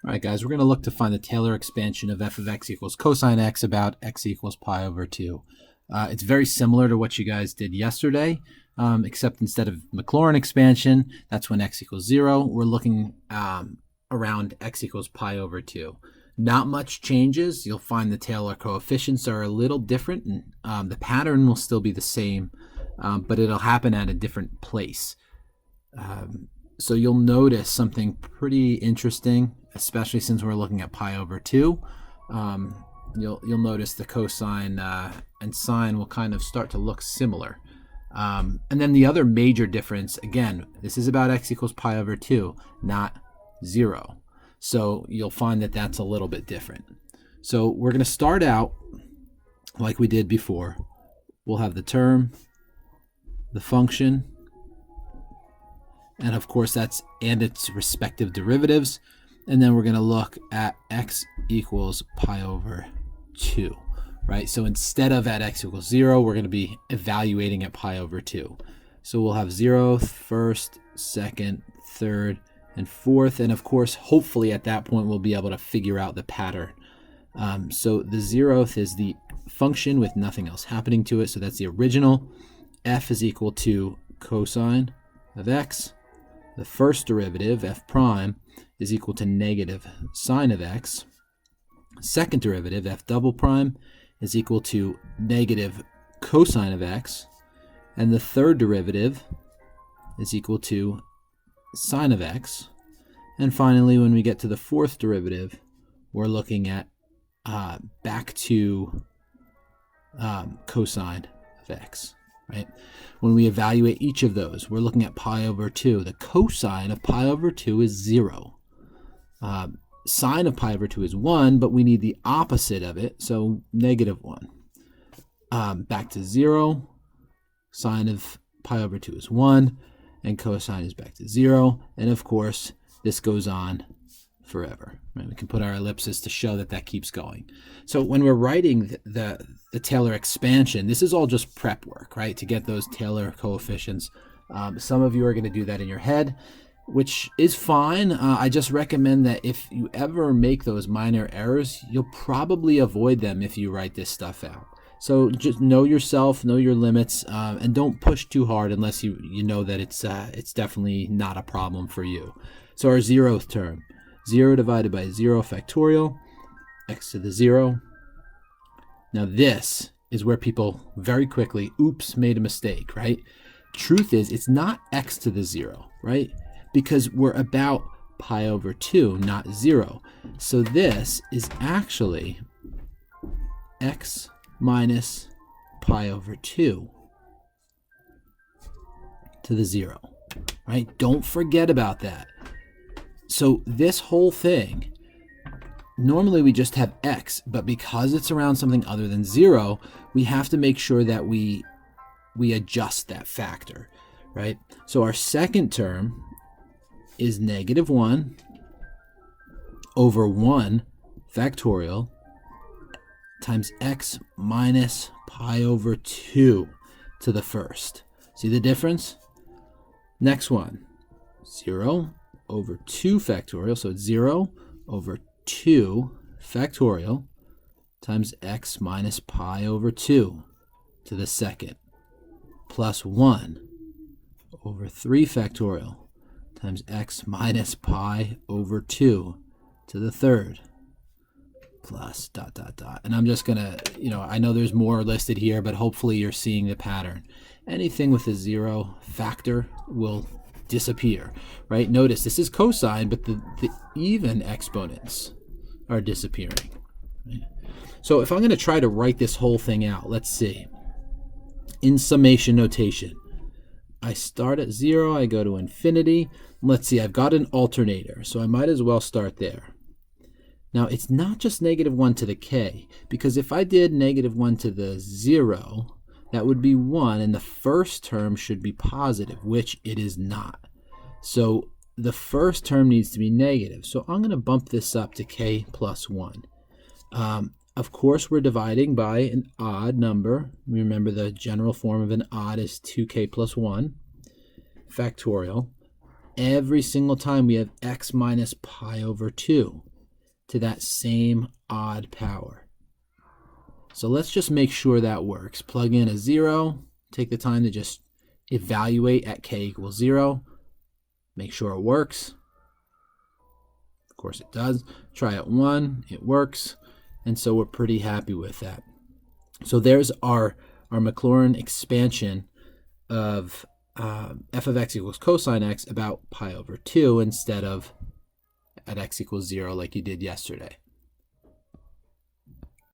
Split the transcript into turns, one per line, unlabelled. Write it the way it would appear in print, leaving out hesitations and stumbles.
All right, guys, we're going to look to find the Taylor expansion of f of x equals cosine x about x equals pi over 2. It's very similar to what you guys did yesterday, except instead of Maclaurin expansion, that's when x equals 0. We're looking around x equals pi over 2. Not much changes. You'll find the Taylor coefficients are a little different, and the pattern will still be the same, but it'll happen at a different place. So you'll notice something pretty interesting, especially since we're looking at pi over 2. You'll notice the cosine and sine will kind of start to look similar. And then the other major difference, again, this is about x equals pi over 2, not 0. So you'll find that that's a little bit different. So we're going to start out like we did before. We'll have the term, the function, and of course that's and its respective derivatives. And then we're going to look at x equals pi over 2, right? So instead of at x equals 0, we're going to be evaluating at pi over 2. So we'll have 0th, 1st, 2nd, 3rd, and 4th. And of course, hopefully at that point, we'll be able to figure out the pattern. So the 0th is the function with nothing else happening to it. So that's the original. F is equal to cosine of x. The first derivative, f prime, is equal to negative sine of x. Second derivative, f double prime, is equal to negative cosine of x. And the third derivative is equal to sine of x. And finally, when we get to the fourth derivative, we're looking at back to cosine of x. Right? When we evaluate each of those, we're looking at pi over 2. The cosine of pi over 2 is 0. Sine of pi over 2 is 1, but we need the opposite of it, so negative 1. Back to 0. Sine of pi over 2 is 1, and cosine is back to 0. And of course, this goes on forever. Right? We can put our ellipsis to show that that keeps going. So when we're writing the Taylor expansion, this is all just prep work, right, to get those Taylor coefficients. Some of you are going to do that in your head, which is fine. I just recommend that if you ever make those minor errors, you'll probably avoid them if you write this stuff out. So just know yourself, know your limits, and don't push too hard unless you know that it's definitely not a problem for you. So our 0th term, 0 divided by 0 factorial, x to the 0. Now this is where people very quickly, oops, made a mistake, right? Truth is, it's not x to the 0, right? Because we're about pi over 2, not 0. So this is actually x minus pi over 2 to the 0, right? Don't forget about that. So this whole thing, normally we just have x, but because it's around something other than 0, we have to make sure that we adjust that factor, right? So our second term is negative 1 over 1 factorial times x minus pi over 2 to the first. See the difference? Next one, 0 over 2 factorial, so it's 0 over 2 factorial times x minus pi over 2 to the second, plus 1 over 3 factorial times x minus pi over 2 to the third, plus ... And I'm just going to, I know there's more listed here, but hopefully you're seeing the pattern. Anything with a 0 factor will disappear, right? Notice this is cosine, but the even exponents are disappearing. Right? So if I'm going to try to write this whole thing out, let's see. In summation notation, I start at 0, I go to infinity. Let's see, I've got an alternator, so I might as well start there. Now, it's not just negative 1 to the k, because if I did negative 1 to the 0, that would be 1, and the first term should be positive, which it is not. So the first term needs to be negative. So I'm going to bump this up to k plus 1. Of course, we're dividing by an odd number. Remember, the general form of an odd is 2k plus 1 factorial. Every single time we have x minus pi over 2. to that same odd power. So let's just make sure that works. Plug in a 0, take the time to just evaluate at k equals 0, make sure it works. Of course it does. Try at 1, it works, and so we're pretty happy with that. So there's our Maclaurin expansion of f of x equals cosine x about pi over 2 instead of at x equals 0 like you did yesterday.